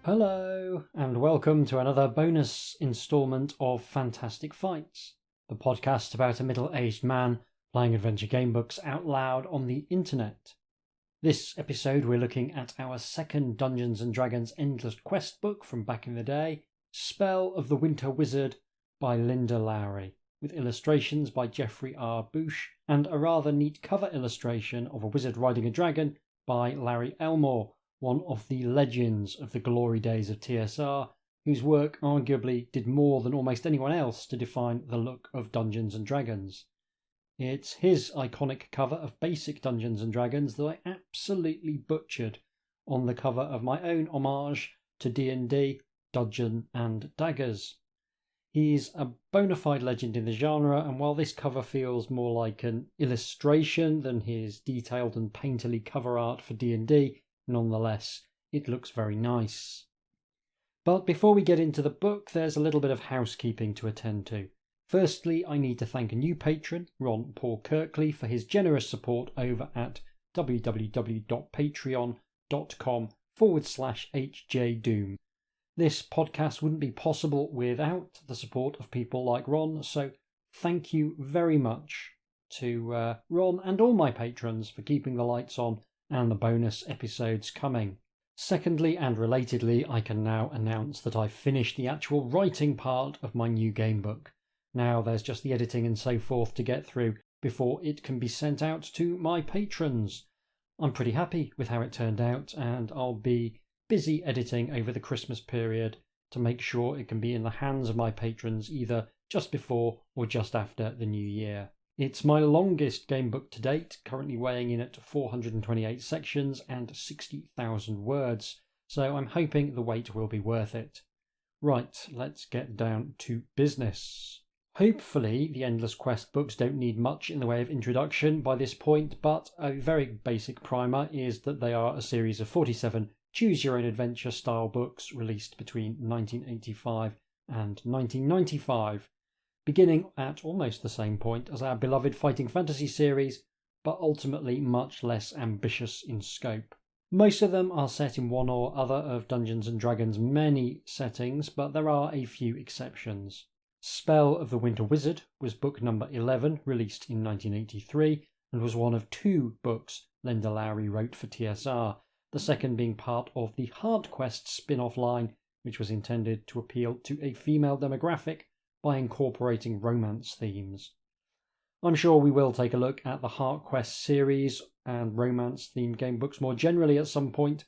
Hello, and welcome to another bonus instalment of Fantastic Fights, the podcast about a middle-aged man playing adventure game books out loud on the internet. This episode we're looking at our second Dungeons & Dragons Endless Quest book from back in the day, Spell of the Winter Wizard by Linda Lowery, with illustrations by Jeffry R Busch and a rather neat cover illustration of a wizard riding a dragon by Larry Elmore, one of the legends of the glory days of TSR, whose work arguably did more than almost anyone else to define the look of Dungeons & Dragons. It's his iconic cover of basic Dungeons & Dragons that I absolutely butchered on the cover of my own homage to D&D, Dungeons and Daggers. He's a bona fide legend in the genre, and while this cover feels more like an illustration than his detailed and painterly cover art for D&D, nonetheless, it looks very nice. But before we get into the book, there's a little bit of housekeeping to attend to. Firstly, I need to thank a new patron, Ron Paul Kirkley, for his generous support over at www.patreon.com/HJDoom. This podcast wouldn't be possible without the support of people like Ron, so thank you very much to Ron and all my patrons for keeping the lights on and the bonus episodes coming. Secondly, and relatedly, I can now announce that I've finished the actual writing part of my new gamebook. Now there's just the editing and so forth to get through before it can be sent out to my patrons. I'm pretty happy with how it turned out, and I'll be busy editing over the Christmas period to make sure it can be in the hands of my patrons either just before or just after the new year. It's my longest gamebook to date, currently weighing in at 428 sections and 60,000 words, so I'm hoping the wait will be worth it. Right, let's get down to business. Hopefully the Endless Quest books don't need much in the way of introduction by this point, but a very basic primer is that they are a series of 47 choose-your-own-adventure style books released between 1985 and 1995. Beginning at almost the same point as our beloved Fighting Fantasy series, but ultimately much less ambitious in scope. Most of them are set in one or other of Dungeons & Dragons' many settings, but there are a few exceptions. Spell of the Winter Wizard was book number 11, released in 1983, and was one of two books Linda Lowery wrote for TSR, the second being part of the Heart Quest spin-off line, which was intended to appeal to a female demographic by incorporating romance themes. I'm sure we will take a look at the Heart Quest series and romance-themed game books more generally at some point.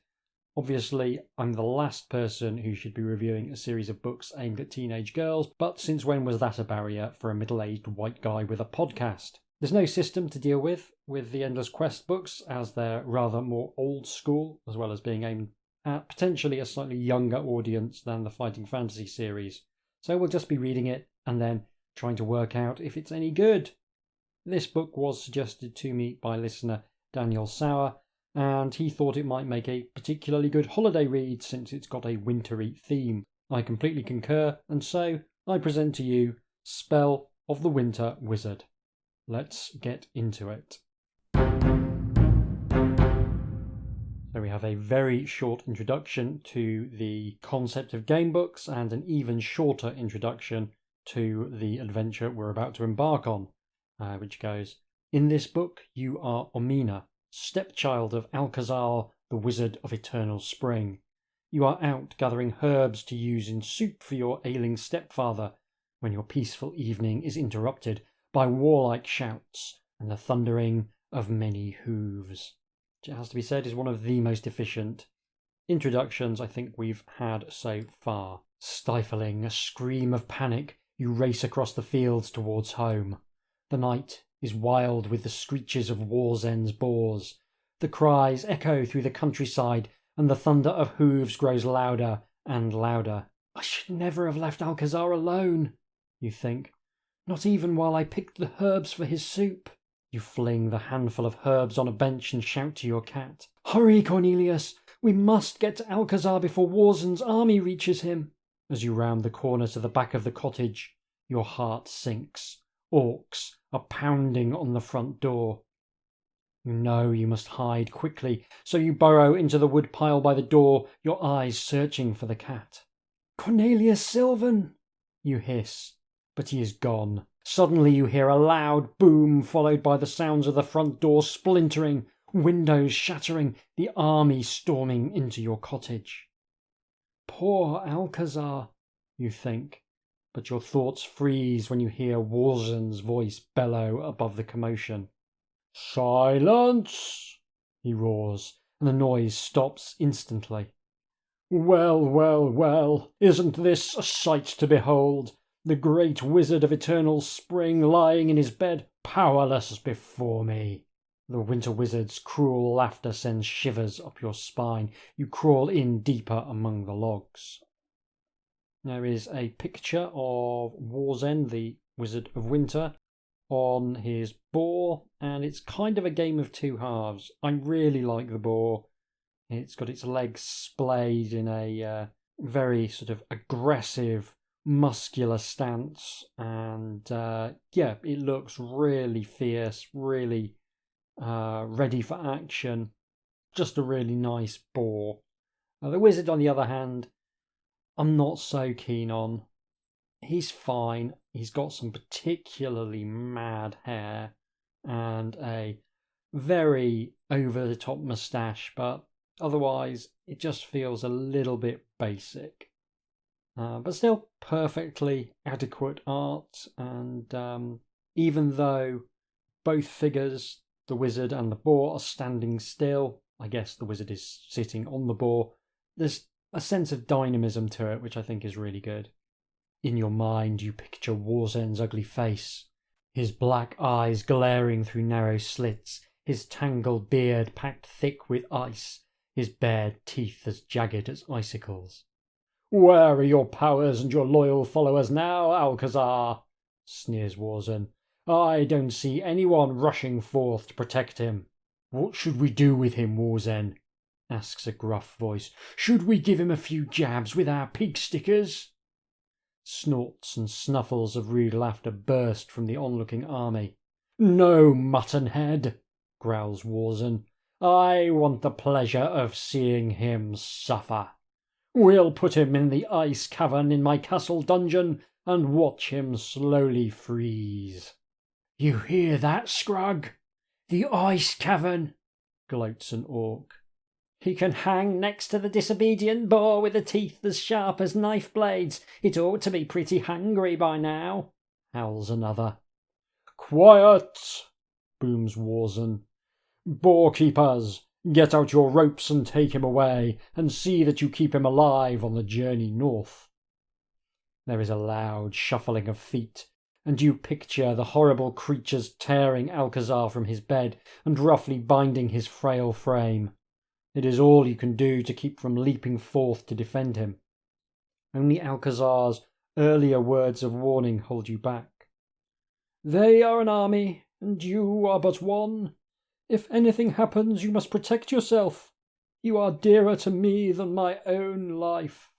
Obviously, I'm the last person who should be reviewing a series of books aimed at teenage girls, but since when was that a barrier for a middle-aged white guy with a podcast? There's no system to deal with the Endless Quest books, as they're rather more old school, as well as being aimed at potentially a slightly younger audience than the Fighting Fantasy series. So we'll just be reading it and then trying to work out if it's any good. This book was suggested to me by listener Daniel Sauer, and he thought it might make a particularly good holiday read since it's got a wintry theme. I completely concur, and so I present to you Spell of the Winter Wizard. Let's get into it. So we have a very short introduction to the concept of game books and an even shorter introduction to the adventure we're about to embark on, which goes, "In this book you are Omina, stepchild of Alcazar, the Wizard of Eternal Spring. You are out gathering herbs to use in soup for your ailing stepfather when your peaceful evening is interrupted by warlike shouts and the thundering of many hooves." It has to be said is one of the most efficient introductions I think we've had so far. Stifling a scream of panic, you race across the fields towards home. The night is wild with the screeches of Warzen's boars. The cries echo through the countryside, and the thunder of hooves grows louder and louder. I should never have left Alcazar alone, you think. Not even while I picked the herbs for his soup. You fling the handful of herbs on a bench and shout to your cat. Hurry, Cornelius! We must get to Alcazar before Warzen's army reaches him. As you round the corner to the back of the cottage, your heart sinks. Orcs are pounding on the front door. You know you must hide quickly, so you burrow into the woodpile by the door, your eyes searching for the cat. "Cornelius Sylvan!" you hiss, but he is gone. Suddenly you hear a loud boom, followed by the sounds of the front door splintering, windows shattering, the army storming into your cottage. Poor Alcazar, you think, but your thoughts freeze when you hear Warzen's voice bellow above the commotion. "Silence!" he roars, and the noise stops instantly. "Well, well, well, isn't this a sight to behold? The great wizard of eternal spring lying in his bed, powerless before me." The winter wizard's cruel laughter sends shivers up your spine. You crawl in deeper among the logs. There is a picture of Warzen, the Wizard of Winter, on his boar, and it's kind of a game of two halves. I really like the boar. It's got its legs splayed in a very sort of aggressive, muscular stance, and it looks really fierce, really ready for action. Just a really nice boar. The wizard, on the other hand, I'm not so keen on. He's fine. He's got some particularly mad hair and a very over-the-top moustache, but otherwise it just feels a little bit basic. But still perfectly adequate art, and even though both figures, the wizard and the boar, are standing still, I guess the wizard is sitting on the boar, there's a sense of dynamism to it, which I think is really good. In your mind, you picture Warzen's ugly face, his black eyes glaring through narrow slits, his tangled beard packed thick with ice, his bared teeth as jagged as icicles. "Where are your powers and your loyal followers now, Alcazar?" sneers Warzen. "I don't see anyone rushing forth to protect him." "What should we do with him, Warzen?" asks a gruff voice. "Should we give him a few jabs with our pig stickers?" Snorts and snuffles of rude laughter burst from the onlooking army. "No, muttonhead," growls Warzen. "I want the pleasure of seeing him suffer. We'll put him in the ice cavern in my castle dungeon and watch him slowly freeze." "You hear that, Scrug? The ice cavern," gloats an orc. "He can hang next to the disobedient boar with the teeth as sharp as knife blades. It ought to be pretty hungry by now," howls another. "Quiet!" booms Warzen. "Boarkeepers, get out your ropes and take him away, and see that you keep him alive on the journey north." There is a loud shuffling of feet, and you picture the horrible creatures tearing Alcazar from his bed and roughly binding his frail frame. It is all you can do to keep from leaping forth to defend him. Only Alcazar's earlier words of warning hold you back. "They are an army, and you are but one. If anything happens, you must protect yourself. You are dearer to me than my own life."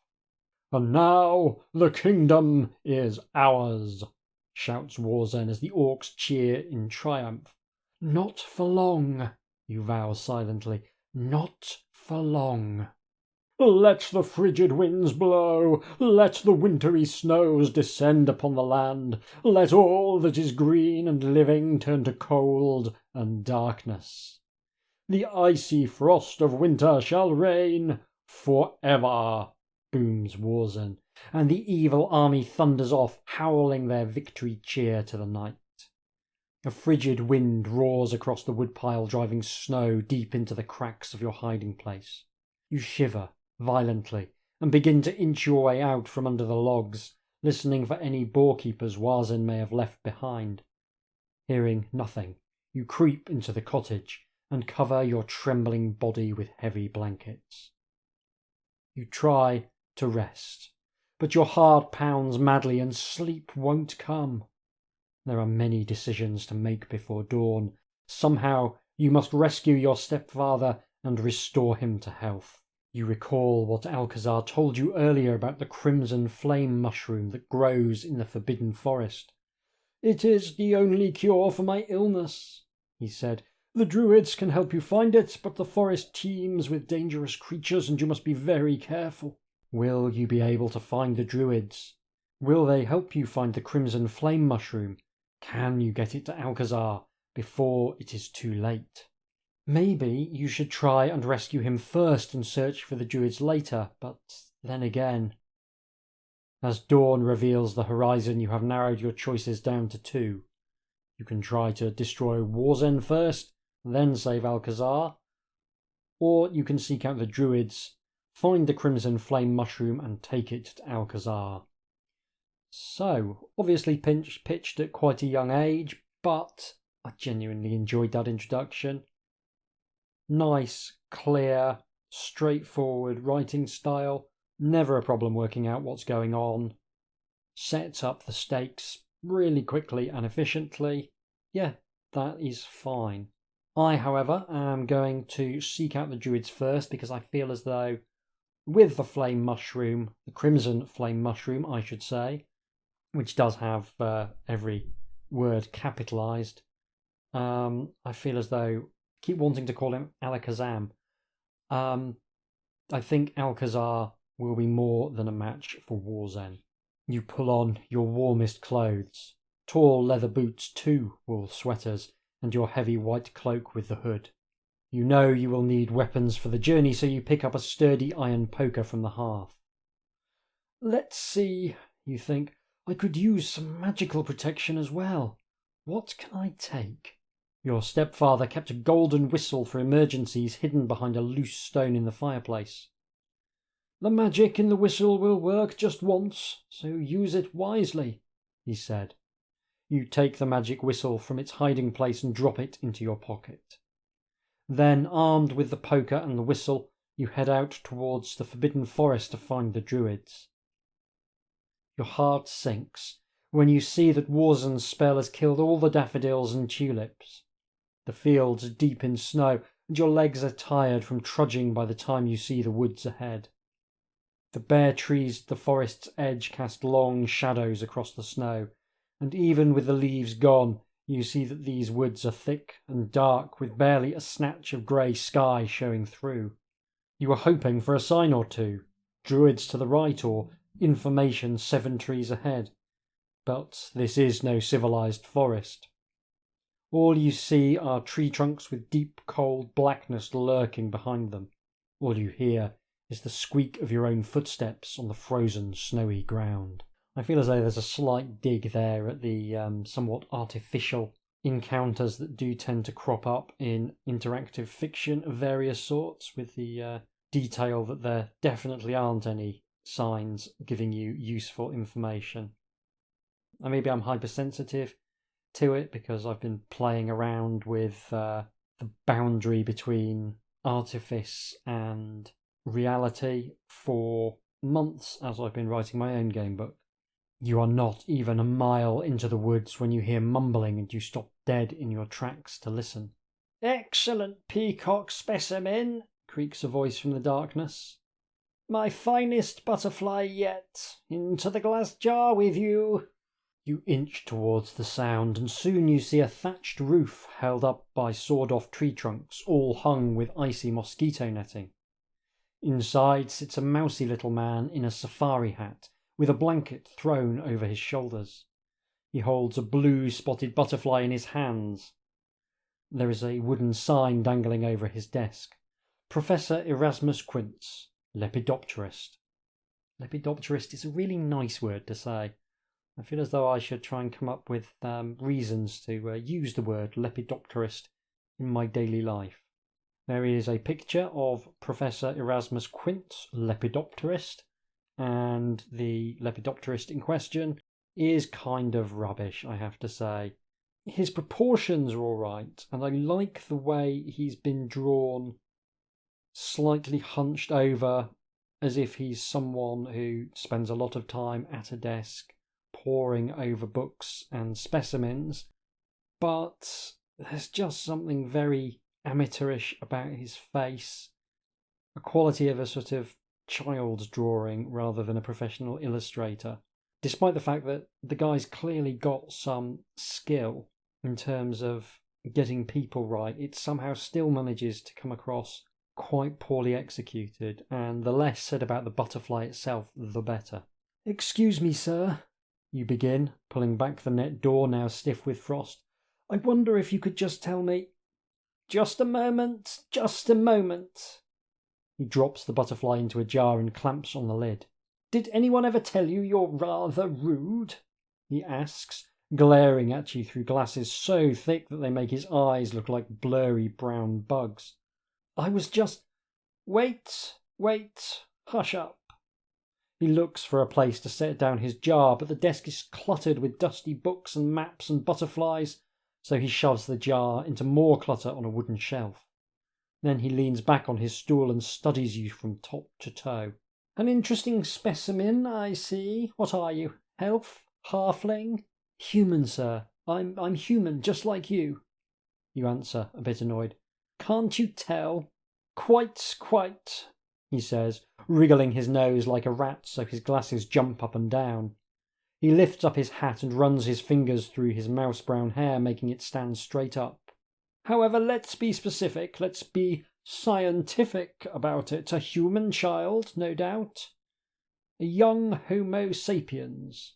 "And now the kingdom is ours," shouts Warzen as the orcs cheer in triumph. "Not for long," you vow silently. "Not for long." "Let the frigid winds blow, let the wintry snows descend upon the land, let all that is green and living turn to cold and darkness. The icy frost of winter shall reign forever," booms Warzen, and the evil army thunders off, howling their victory cheer to the night. A frigid wind roars across the woodpile, driving snow deep into the cracks of your hiding place. You shiver violently and begin to inch your way out from under the logs, listening for any boarkeepers Warzen may have left behind. Hearing nothing, you creep into the cottage and cover your trembling body with heavy blankets. You try to rest, but your heart pounds madly and sleep won't come. There are many decisions to make before dawn. Somehow you must rescue your stepfather and restore him to health. You recall what Alcazar told you earlier about the crimson flame mushroom that grows in the forbidden forest. "It is the only cure for my illness," he said. The druids can help you find it, but the forest teems with dangerous creatures and you must be very careful. Will you be able to find the druids? Will they help you find the crimson flame mushroom? Can you get it to Alcazar before it is too late? Maybe you should try and rescue him first and search for the druids later, but then again... As dawn reveals the horizon, you have narrowed your choices down to 2. You can try to destroy Warzen first, then save Alcazar, or you can seek out the druids, find the crimson flame mushroom and take it to Alcazar. So, obviously pitched at quite a young age, but I genuinely enjoyed that introduction. Nice, clear, straightforward writing style. Never a problem working out what's going on. Sets up the stakes really quickly and efficiently. Yeah, that is fine. I, however, am going to seek out the druids first because I feel as though with the flame mushroom, the crimson flame mushroom, I should say, which does have every word capitalised, I feel as though keep wanting to call him Alakazam. I think Alcazar will be more than a match for Warzen. You pull on your warmest clothes, tall leather boots, 2 wool sweaters, and your heavy white cloak with the hood. You know you will need weapons for the journey, so you pick up a sturdy iron poker from the hearth. Let's see, you think, I could use some magical protection as well. What can I take? Your stepfather kept a golden whistle for emergencies hidden behind a loose stone in the fireplace. The magic in the whistle will work just once, so use it wisely, he said. You take the magic whistle from its hiding place and drop it into your pocket. Then, armed with the poker and the whistle, you head out towards the forbidden forest to find the druids. Your heart sinks when you see that Warzen's spell has killed all the daffodils and tulips. The fields are deep in snow, and your legs are tired from trudging by the time you see the woods ahead. The bare trees at the forest's edge cast long shadows across the snow, and even with the leaves gone, you see that these woods are thick and dark, with barely a snatch of grey sky showing through. You are hoping for a sign or 2, druids to the right or information 7 trees ahead. But this is no civilized forest. All you see are tree trunks with deep, cold blackness lurking behind them. All you hear is the squeak of your own footsteps on the frozen, snowy ground. I feel as though there's a slight dig there at the somewhat artificial encounters that do tend to crop up in interactive fiction of various sorts, with the detail that there definitely aren't any signs giving you useful information. And maybe I'm hypersensitive to it because I've been playing around with the boundary between artifice and reality for months as I've been writing my own game book. You are not even a mile into the woods when you hear mumbling and you stop dead in your tracks to listen. "Excellent peacock specimen," creaks a voice from the darkness. "My finest butterfly yet. Into the glass jar with you." You inch towards the sound, and soon you see a thatched roof held up by sawed-off tree trunks, all hung with icy mosquito netting. Inside sits a mousy little man in a safari hat, with a blanket thrown over his shoulders. He holds a blue-spotted butterfly in his hands. There is a wooden sign dangling over his desk. Professor Erasmus Quince, Lepidopterist. Lepidopterist is a really nice word to say. I feel as though I should try and come up with reasons to use the word Lepidopterist in my daily life. There is a picture of Professor Erasmus Quince, Lepidopterist, and the Lepidopterist in question is kind of rubbish, I have to say. His proportions are alright, and I like the way he's been drawn slightly hunched over, as if he's someone who spends a lot of time at a desk poring over books and specimens, but there's just something very amateurish about his face, a quality of a sort of child's drawing rather than a professional illustrator, despite the fact that the guy's clearly got some skill in terms of getting people right, it somehow still manages to come across quite poorly executed, and the less said about the butterfly itself, the better. "Excuse me, sir," you begin, pulling back the net door now stiff with frost. "I wonder if you could just tell me—" "Just a moment, just a moment." He drops the butterfly into a jar and clamps on the lid. "Did anyone ever tell you you're rather rude?" he asks, glaring at you through glasses so thick that they make his eyes look like blurry brown bugs. "I was just—" Wait, hush up." He looks for a place to set down his jar, but the desk is cluttered with dusty books and maps and butterflies, so he shoves the jar into more clutter on a wooden shelf. Then he leans back on his stool and studies you from top to toe. "An interesting specimen, I see. What are you? Elf? Halfling?" "Human, sir. I'm human, just like you," you answer, a bit annoyed. "Can't you tell?" Quite, he says, wriggling his nose like a rat so his glasses jump up and down. He lifts up his hat and runs his fingers through his mouse-brown hair, making it stand straight up. "However, let's be specific. Let's be scientific about it. A human child, no doubt. A young Homo sapiens."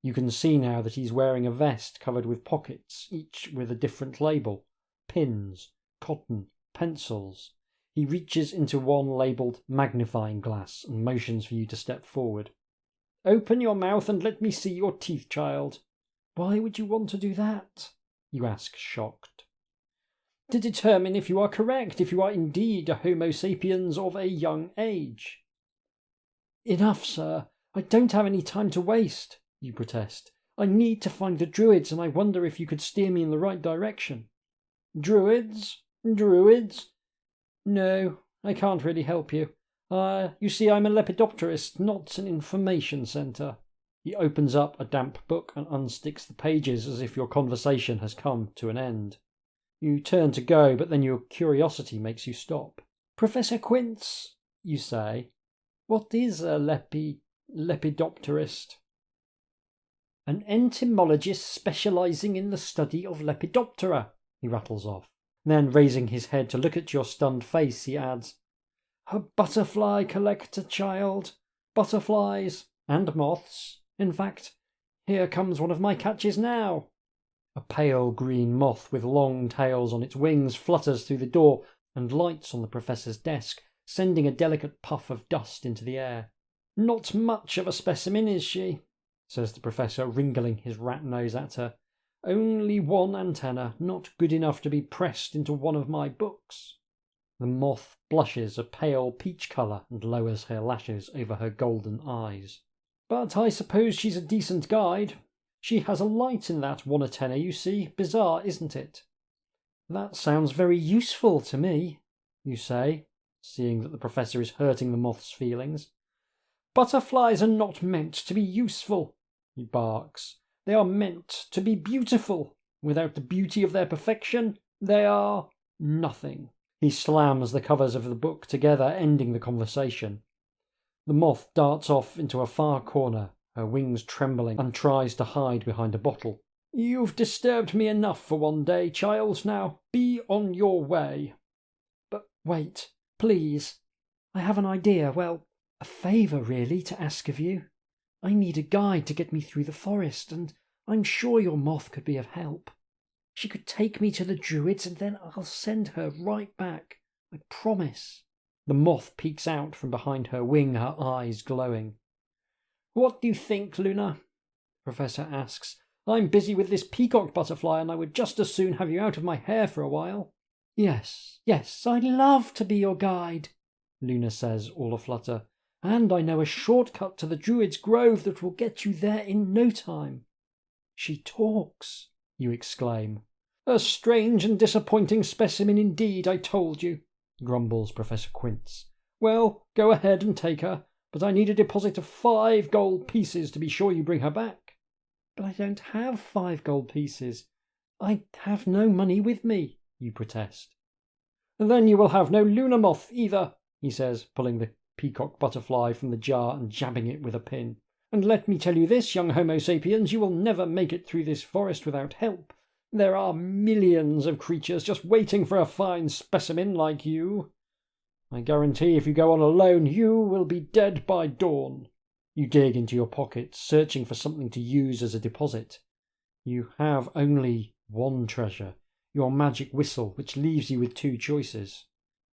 You can see now that he's wearing a vest covered with pockets, each with a different label. Pins, cotton, pencils. He reaches into one labelled magnifying glass and motions for you to step forward. "Open your mouth and let me see your teeth, child." "Why would you want to do that?" you ask, shocked. "To determine if you are correct, if you are indeed a Homo sapiens of a young age." "Enough, sir. I don't have any time to waste," you protest. "I need to find the Druids, and I wonder if you could steer me in the right direction." "Druids? No, I can't really help you. You see, I'm a lepidopterist, not an information centre." He opens up a damp book and unsticks the pages as if your conversation has come to an end. You turn to go, but then your curiosity makes you stop. "Professor Quince," you say, "what is a lepidopterist?" "An entomologist specialising in the study of Lepidoptera," he rattles off. Then, raising his head to look at your stunned face, he adds, "A butterfly collector, child. Butterflies and moths. In fact, here comes one of my catches now." A pale green moth with long tails on its wings flutters through the door and lights on the professor's desk, sending a delicate puff of dust into the air. "Not much of a specimen, is she?" says the professor, wriggling his rat nose at her. "Only one antenna, not good enough to be pressed into one of my books." The moth blushes a pale peach colour and lowers her lashes over her golden eyes. "But I suppose she's a decent guide. She has a light in that one antenna, you see. Bizarre, isn't it?" "That sounds very useful to me," you say, seeing that the professor is hurting the moth's feelings. "Butterflies are not meant to be useful," he barks. "They are meant to be beautiful. Without the beauty of their perfection, they are nothing." He slams the covers of the book together, ending the conversation. The moth darts off into a far corner, her wings trembling, and tries to hide behind a bottle. "You've disturbed me enough for one day, child. Now be on your way." "But wait, please. I have an idea. Well, a favour, really, to ask of you. I need a guide to get me through the forest, and I'm sure your moth could be of help. She could take me to the Druids, and then I'll send her right back. I promise." The moth peeks out from behind her wing, her eyes glowing. "What do you think, Luna?" the professor asks. "I'm busy with this peacock butterfly, and I would just as soon have you out of my hair for a while." Yes, I'd love to be your guide," Luna says, all aflutter. "And I know a shortcut to the Druid's Grove that will get you there in no time." "She talks," you exclaim. "A strange and disappointing specimen indeed, I told you," grumbles Professor Quince. "Well, go ahead and take her, but I need a deposit of 5 gold pieces to be sure you bring her back." "But I don't have 5 gold pieces. I have no money with me," you protest. "Then you will have no Luna moth either," he says, pulling the peacock butterfly from the jar and jabbing it with a pin. "And let me tell you this, young Homo sapiens, you will never make it through this forest without help. There are millions of creatures just waiting for a fine specimen like you. I guarantee if you go on alone, you will be dead by dawn. You dig into your pockets, searching for something to use as a deposit. You have only one treasure, your magic whistle, which leaves you with two choices.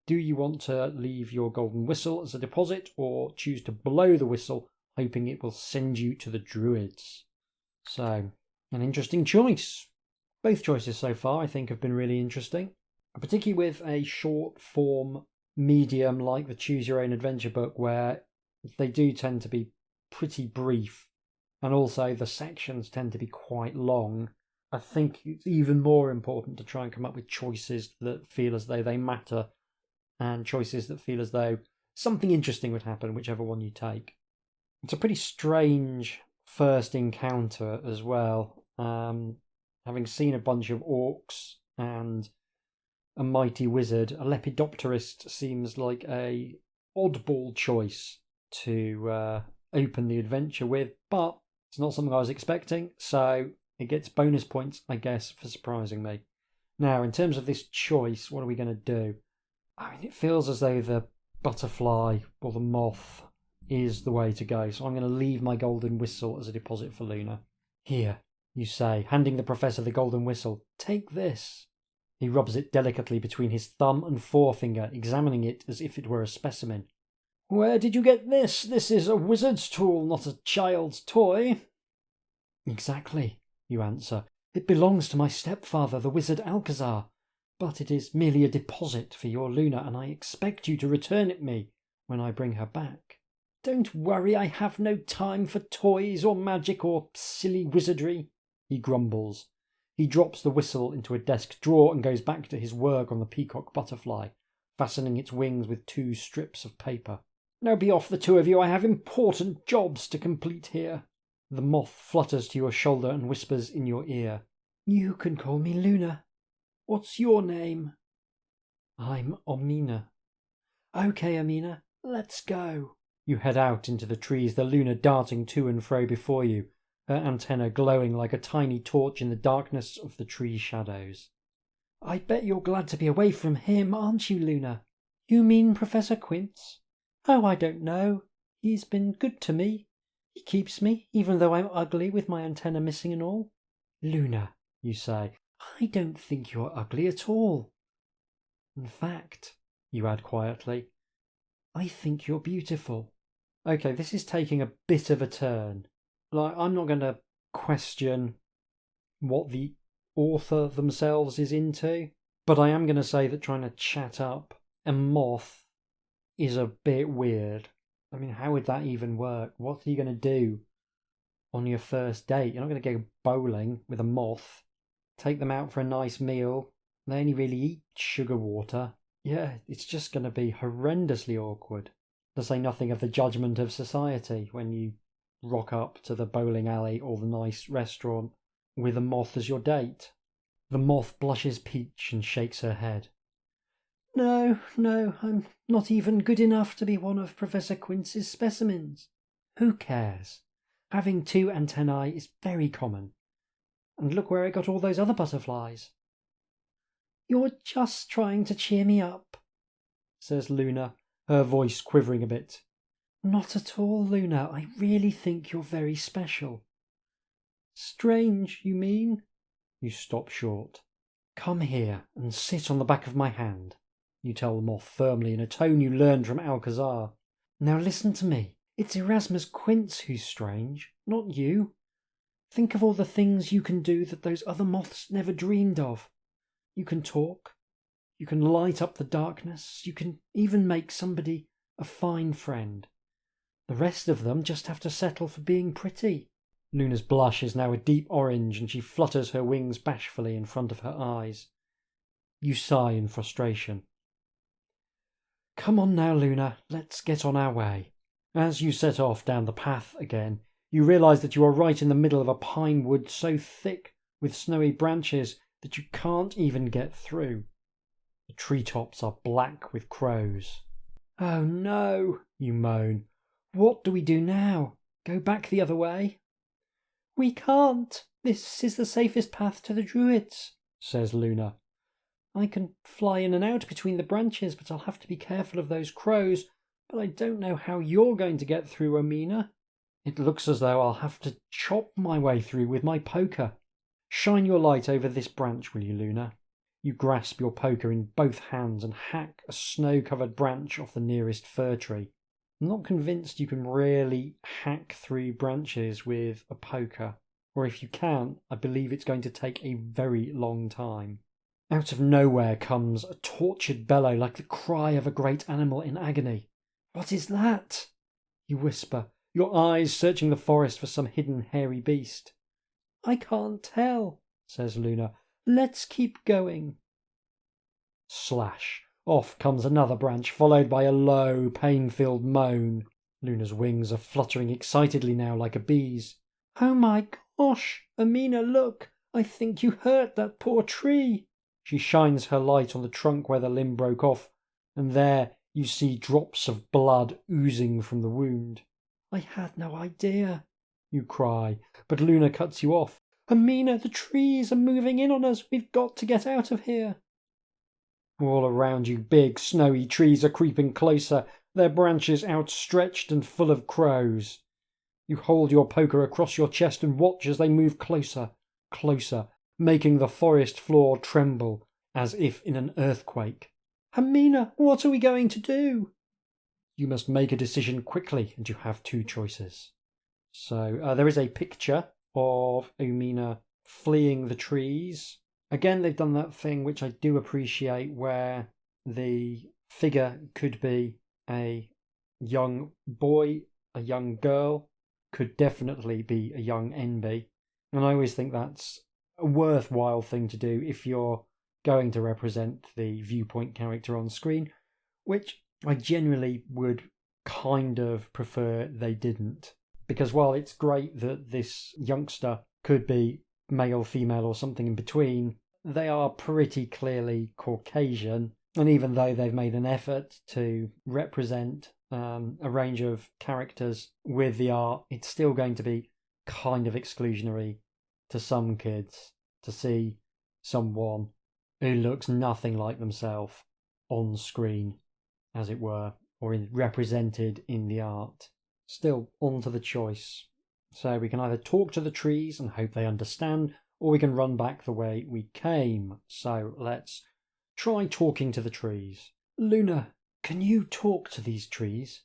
Do you want to leave your golden whistle as a deposit, or choose to blow the whistle, hoping it will send you to the druids? So, an interesting choice. Both choices so far, I think, have been really interesting, particularly with a short form medium like the Choose Your Own Adventure book, where they do tend to be pretty brief, and also the sections tend to be quite long. I think it's even more important to try and come up with choices that feel as though they matter, and choices that feel as though something interesting would happen, whichever one you take. It's a pretty strange first encounter as well. Having seen a bunch of orcs and a mighty wizard, a lepidopterist seems like a oddball choice to open the adventure with, but it's not something I was expecting, so it gets bonus points, I guess, for surprising me. Now, in terms of this choice, what are we going to do? I mean, it feels as though the butterfly or the moth is the way to go, so I'm going to leave my golden whistle as a deposit for Luna. Here, you say, handing the professor the golden whistle. Take this. He rubs it delicately between his thumb and forefinger, examining it as if it were a specimen. Where did you get this? This is a wizard's tool, not a child's toy. Exactly, you answer. It belongs to my stepfather, the wizard Alcazar, but it is merely a deposit for your Luna, and I expect you to return it me when I bring her back. Don't worry, I have no time for toys or magic or silly wizardry, he grumbles. He drops the whistle into a desk drawer and goes back to his work on the peacock butterfly, fastening its wings with 2 strips of paper. Now be off, the 2 of you, I have important jobs to complete here. The moth flutters to your shoulder and whispers in your ear. You can call me Luna. What's your name? I'm Omina. Okay, Amina, let's go. You head out into the trees, the Luna darting to and fro before you, her antenna glowing like a tiny torch in the darkness of the tree shadows. I bet you're glad to be away from him, aren't you, Luna? You mean Professor Quince? Oh, I don't know. He's been good to me. He keeps me, even though I'm ugly with my antenna missing and all. Luna, you say, I don't think you're ugly at all. In fact, you add quietly, I think you're beautiful. Okay, this is taking a bit of a turn. I'm not going to question what the author themselves is into, but I am going to say that trying to chat up a moth is a bit weird. I mean, how would that even work? What are you going to do on your first date? You're not going to go bowling with a moth, take them out for a nice meal. They only really eat sugar water. Yeah, it's just going to be horrendously awkward. To say nothing of the judgment of society when you rock up to the bowling alley or the nice restaurant with a moth as your date. The moth blushes peach and shakes her head. No, I'm not even good enough to be one of Professor Quince's specimens. Who cares? Having 2 antennae is very common. And look where it got all those other butterflies. You're just trying to cheer me up, says Luna, her voice quivering a bit. Not at all, Luna. I really think you're very special. Strange, you mean? You stop short. Come here and sit on the back of my hand, you tell the moth firmly in a tone you learned from Alcazar. Now listen to me. It's Erasmus Quince who's strange, not you. Think of all the things you can do that those other moths never dreamed of. You can talk. You can light up the darkness. You can even make somebody a fine friend. The rest of them just have to settle for being pretty. Luna's blush is now a deep orange and she flutters her wings bashfully in front of her eyes. You sigh in frustration. Come on now, Luna, let's get on our way. As you set off down the path again, you realise that you are right in the middle of a pine wood so thick with snowy branches that you can't even get through. The treetops are black with crows. Oh no, you moan. What do we do now? Go back the other way? We can't. This is the safest path to the Druids, says Luna. I can fly in and out between the branches, but I'll have to be careful of those crows. But I don't know how you're going to get through, Omina. It looks as though I'll have to chop my way through with my poker. Shine your light over this branch, will you, Luna? You grasp your poker in both hands and hack a snow-covered branch off the nearest fir tree. I'm not convinced you can really hack through branches with a poker, or if you can, I believe it's going to take a very long time. Out of nowhere comes a tortured bellow like the cry of a great animal in agony. What is that? You whisper, your eyes searching the forest for some hidden hairy beast. I can't tell, says Luna. Let's keep going. Slash. Off comes another branch, followed by a low, pain-filled moan. Luna's wings are fluttering excitedly now like a bee's. Oh my gosh! Omina, look! I think you hurt that poor tree. She shines her light on the trunk where the limb broke off, and there you see drops of blood oozing from the wound. I had no idea, you cry, but Luna cuts you off. Omina, the trees are moving in on us. We've got to get out of here. All around you, big, snowy trees are creeping closer, their branches outstretched and full of crows. You hold your poker across your chest and watch as they move closer, closer, making the forest floor tremble, as if in an earthquake. Omina, what are we going to do? You must make a decision quickly, and you have two choices. So there is a picture of Omina fleeing the trees. Again, they've done that thing which I do appreciate, where the figure could be a young boy, a young girl, could definitely be a young NB. And I always think that's a worthwhile thing to do if you're going to represent the viewpoint character on screen, which I generally would kind of prefer they didn't. Because while it's great that this youngster could be male, female, or something in between, they are pretty clearly Caucasian. And even though they've made an effort to represent a range of characters with the art, it's still going to be kind of exclusionary to some kids to see someone who looks nothing like themselves on screen, as it were, or represented in the art. Still, on to the choice. So we can either talk to the trees and hope they understand, or we can run back the way we came. So let's try talking to the trees. Luna, can you talk to these trees?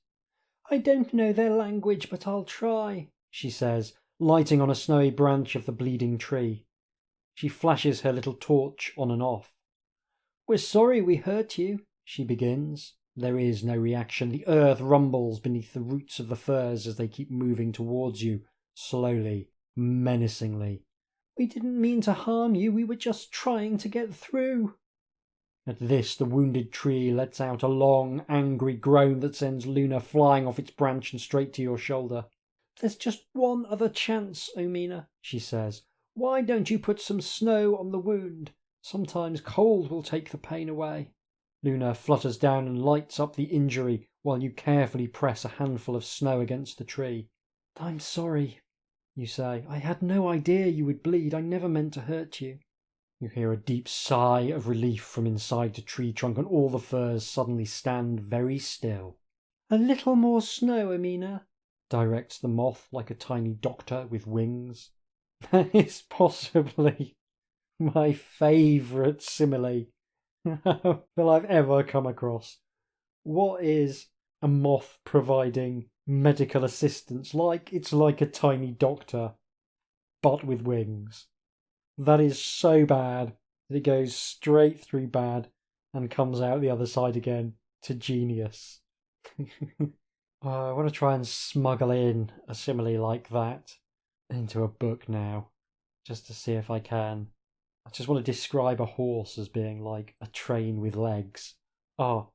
I don't know their language, but I'll try, she says, lighting on a snowy branch of the bleeding tree. She flashes her little torch on and off. We're sorry we hurt you, she begins. There is no reaction. The earth rumbles beneath the roots of the firs as they keep moving towards you, slowly, menacingly. We didn't mean to harm you. We were just trying to get through. At this, the wounded tree lets out a long, angry groan that sends Luna flying off its branch and straight to your shoulder. There's just one other chance, Omina, she says. Why don't you put some snow on the wound? Sometimes cold will take the pain away. Luna flutters down and lights up the injury while you carefully press a handful of snow against the tree. I'm sorry, you say. I had no idea you would bleed. I never meant to hurt you. You hear a deep sigh of relief from inside the tree trunk, and all the firs suddenly stand very still. A little more snow, Omina, directs the moth like a tiny doctor with wings. That is possibly my favourite simile that I've ever come across. What is a moth providing medical assistance like? It's like a tiny doctor, but with wings. That is so bad that it goes straight through bad and comes out the other side again to genius. I want to try and smuggle in a simile like that into a book now, just to see if I can. I just want to describe a horse as being like a train with legs. Oh,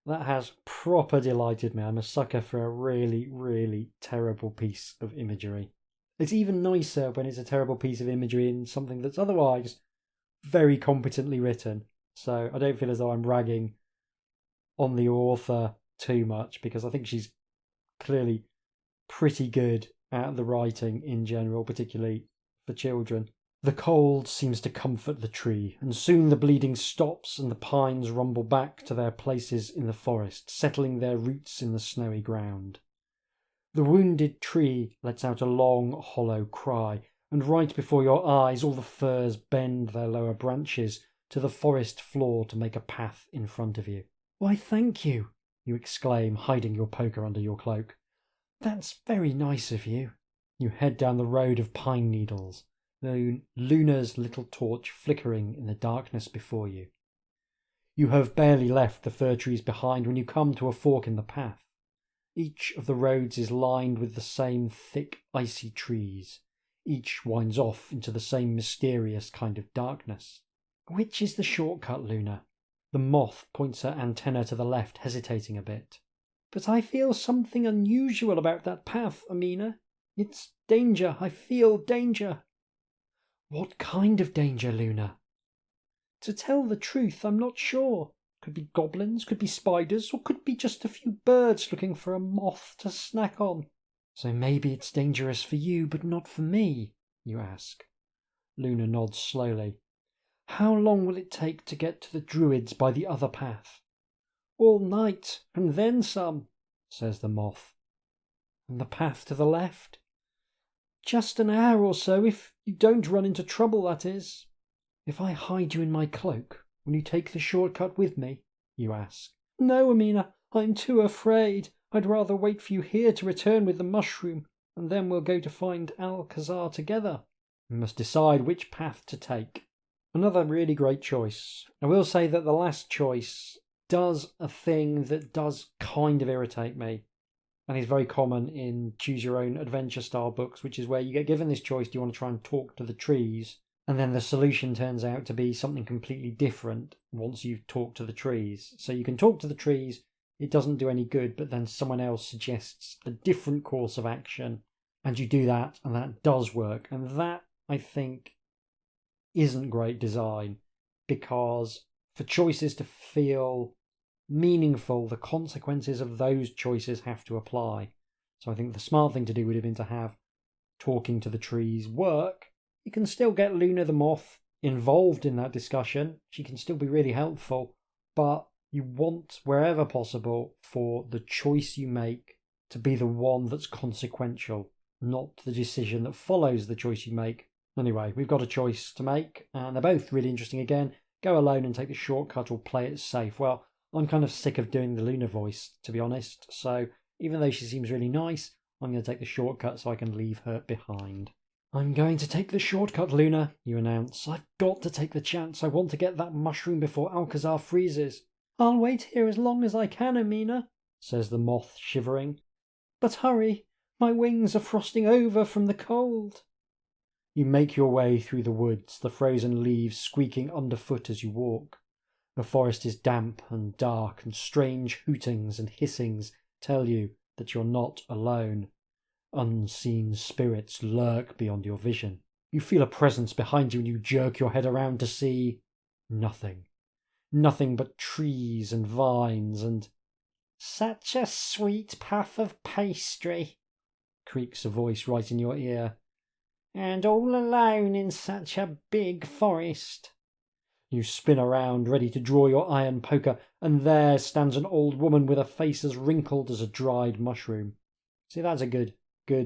that has proper delighted me. I'm a sucker for a really, really terrible piece of imagery. It's even nicer when it's a terrible piece of imagery in something that's otherwise very competently written. So I don't feel as though I'm ragging on the author too much, because I think she's clearly pretty good at the writing in general, particularly for children. The cold seems to comfort the tree, and soon the bleeding stops and the pines rumble back to their places in the forest, settling their roots in the snowy ground. The wounded tree lets out a long, hollow cry, and right before your eyes all the firs bend their lower branches to the forest floor to make a path in front of you. "Why, thank you," you exclaim, hiding your poker under your cloak. "That's very nice of you." You head down the road of pine needles, Luna's little torch flickering in the darkness before you. You have barely left the fir trees behind when you come to a fork in the path. Each of the roads is lined with the same thick, icy trees. Each winds off into the same mysterious kind of darkness. "Which is the shortcut, Luna?" The moth points her antenna to the left, hesitating a bit. "But I feel something unusual about that path, Amina. It's danger. I feel danger." "What kind of danger, Luna?" "To tell the truth, I'm not sure. Could be goblins, could be spiders, or could be just a few birds looking for a moth to snack on." "So maybe it's dangerous for you, but not for me?" you ask. Luna nods slowly. "How long will it take to get to the druids by the other path?" "All night, and then some," says the moth. "And the path to the left?" "Just an hour or so, if you don't run into trouble, that is." "If I hide you in my cloak, will you take the shortcut with me?" you ask. "No, Amina, I'm too afraid. I'd rather wait for you here to return with the mushroom, and then we'll go to find Alcazar together." You must decide which path to take. Another really great choice. I will say that the last choice does a thing that does kind of irritate me, and is very common in choose your own adventure style books, which is where you get given this choice: do you want to try and talk to the trees? And then the solution turns out to be something completely different once you've talked to the trees. So you can talk to the trees, it doesn't do any good, but then someone else suggests a different course of action, and you do that, and that does work. And that, I think, isn't great design, because for choices to feel meaningful, the consequences of those choices have to apply. So I think the smart thing to do would have been to have talking to the trees work. You can still get Luna the moth involved in that discussion. She can still be really helpful, but you want, wherever possible, for the choice you make to be the one that's consequential, not the decision that follows the choice you make. Anyway, we've got a choice to make, and they're both really interesting again. Go alone and take the shortcut, or play it safe. Well, I'm kind of sick of doing the Luna voice, to be honest, so even though she seems really nice, I'm going to take the shortcut so I can leave her behind. "I'm going to take the shortcut, Luna," you announce. "I've got to take the chance. I want to get that mushroom before Alcazar freezes." "I'll wait here as long as I can, Amina," says the moth, shivering. "But hurry, my wings are frosting over from the cold." You make your way through the woods, the frozen leaves squeaking underfoot as you walk. The forest is damp and dark, and strange hootings and hissings tell you that you're not alone. Unseen spirits lurk beyond your vision. You feel a presence behind you and you jerk your head around to see nothing. Nothing but trees and vines and... "Such a sweet puff of pastry," creaks a voice right in your ear. "And all alone in such a big forest." You spin around, ready to draw your iron poker, and there stands an old woman with a face as wrinkled as a dried mushroom. See, that's a good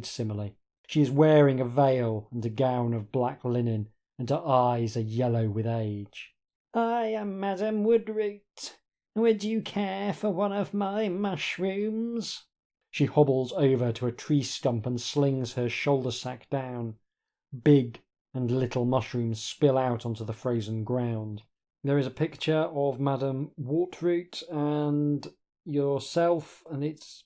simile. She is wearing a veil and a gown of black linen, and her eyes are yellow with age. "I am Madame Woodroot. Would you care for one of my mushrooms?" She hobbles over to a tree stump and slings her shoulder sack down. Big and little mushrooms spill out onto the frozen ground. There is a picture of Madame Wartroot and yourself, and it's...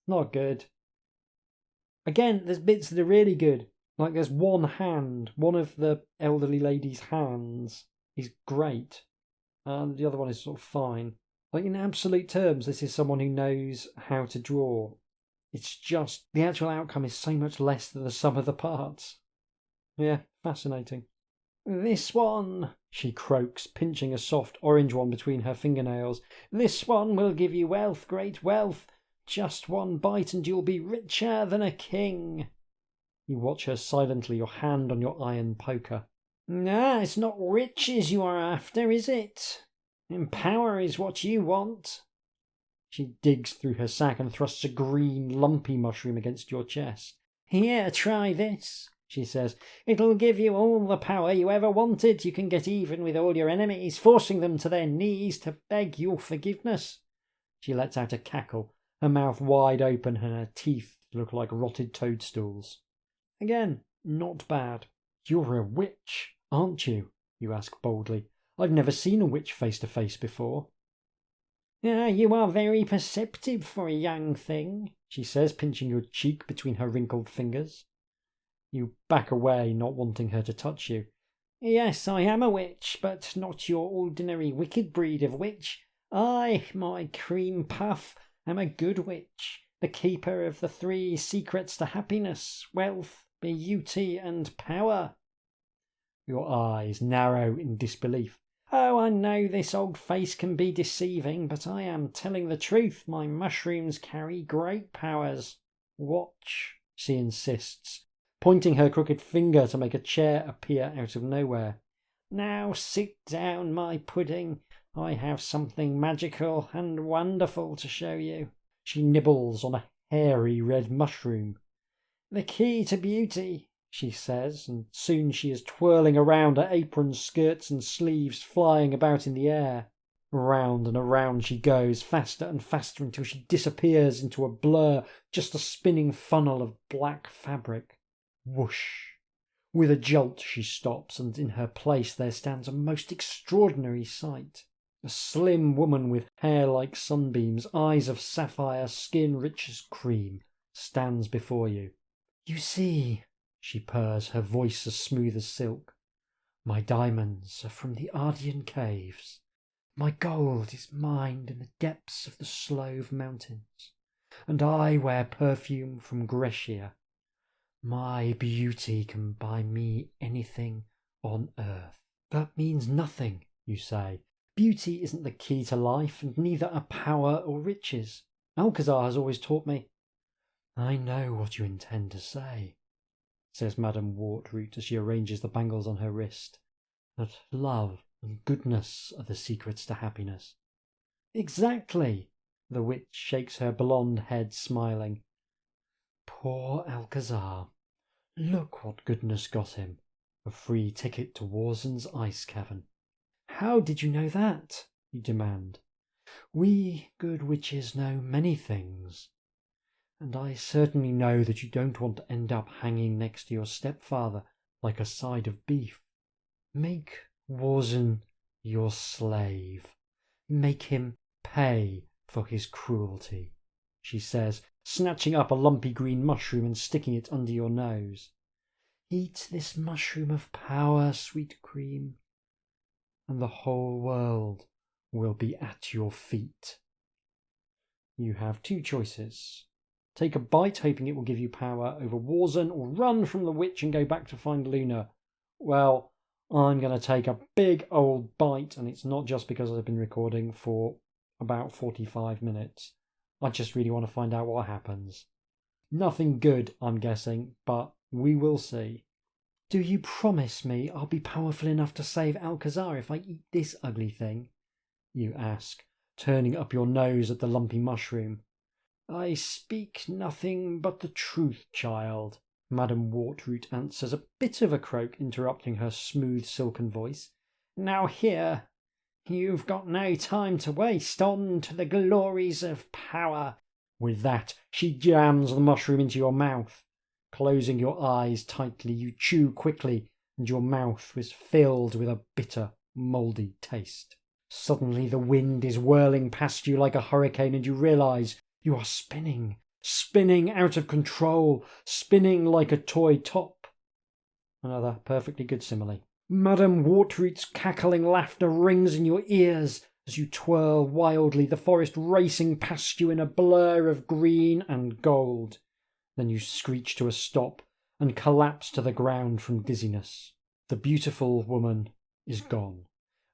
not good. Again, there's bits that are really good. Like there's one hand, one of the elderly lady's hands is great, and the other one is sort of fine. Like in absolute terms, this is someone who knows how to draw. It's just, the actual outcome is so much less than the sum of the parts. Yeah, fascinating. "This one," she croaks, pinching a soft orange one between her fingernails. "This one will give you wealth, great wealth. Just one bite and you'll be richer than a king. You watch her silently, your hand on your iron poker. Nah, it's not riches you are after, is it? And power is what you want. She digs through her sack and thrusts a green, lumpy mushroom against your chest. Here, try this, she says. It'll give you all the power you ever wanted. You can get even with all your enemies, forcing them to their knees to beg your forgiveness. She lets out a cackle, her mouth wide open and her teeth look like rotted toadstools. Again, not bad. You're a witch, aren't you? You ask boldly. I've never seen a witch face to face before. You are very perceptive for a young thing, she says, pinching your cheek between her wrinkled fingers. You back away, not wanting her to touch you. Yes, I am a witch, but not your ordinary wicked breed of witch. I, my cream puff, am a good witch, the keeper of the 3 secrets to happiness, wealth, beauty, and power. Your eyes narrow in disbelief. Oh, I know this old face can be deceiving, but I am telling the truth. My mushrooms carry great powers. Watch, she insists, pointing her crooked finger to make a chair appear out of nowhere. Now sit down, my pudding. I have something magical and wonderful to show you. She nibbles on a hairy red mushroom. The key to beauty, she says, and soon she is twirling around, her apron, skirts and sleeves flying about in the air. Around and around she goes, faster and faster, until she disappears into a blur, just a spinning funnel of black fabric. Whoosh! With a jolt she stops, and in her place there stands a most extraordinary sight. A slim woman with hair like sunbeams, eyes of sapphire, skin rich as cream, stands before you. You see, she purrs, her voice as smooth as silk. My diamonds are from the Ardean caves. My gold is mined in the depths of the Slove mountains. And I wear perfume from Grecia. My beauty can buy me anything on earth. That means nothing, you say. Beauty isn't the key to life, and neither are power or riches. Alcazar has always taught me. I know what you intend to say, says Madame Wortroot as she arranges the bangles on her wrist, that love and goodness are the secrets to happiness. Exactly, the witch shakes her blonde head, smiling. Poor Alcazar. Look what goodness got him. A free ticket to Warzen's ice cavern. How did you know that? You demand. We good witches know many things. And I certainly know that you don't want to end up hanging next to your stepfather like a side of beef. Make Warzen your slave. Make him pay for his cruelty, she says, snatching up a lumpy green mushroom and sticking it under your nose. Eat this mushroom of power, sweet cream, and the whole world will be at your feet. You have 2 choices. Take a bite, hoping it will give you power over Warzen, or run from the witch and go back to find Luna. Well, I'm going to take a big old bite, and it's not just because I've been recording for about 45 minutes. I just really want to find out what happens. Nothing good, I'm guessing, but we will see. Do you promise me I'll be powerful enough to save Alcazar if I eat this ugly thing? You ask, turning up your nose at the lumpy mushroom. I speak nothing but the truth, child, Madame Wortroot answers, a bit of a croak interrupting her smooth silken voice. Now here, you've got no time to waste. On to the glories of power. With that, she jams the mushroom into your mouth. Closing your eyes tightly, you chew quickly, and your mouth is filled with a bitter, mouldy taste. Suddenly the wind is whirling past you like a hurricane, and you realise you are spinning out of control, spinning like a toy top. Another perfectly good simile. Madame Wortroot's cackling laughter rings in your ears as you twirl wildly, the forest racing past you in a blur of green and gold. Then you screech to a stop and collapse to the ground from dizziness. The beautiful woman is gone,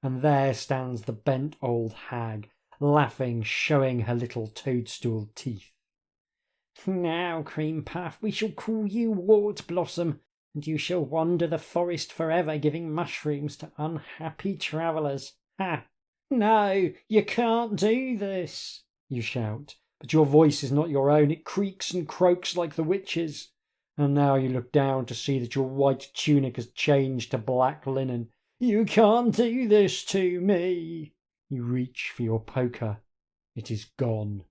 and there stands the bent old hag, laughing, showing her little toadstool teeth. Now, Cream Puff, we shall call you Wart Blossom, and you shall wander the forest forever giving mushrooms to unhappy travellers. Ha! No, you can't do this, you shout, but your voice is not your own. It creaks and croaks like the witches. And now you look down to see that your white tunic has changed to black linen. You can't do this to me. You reach for your poker. It is gone,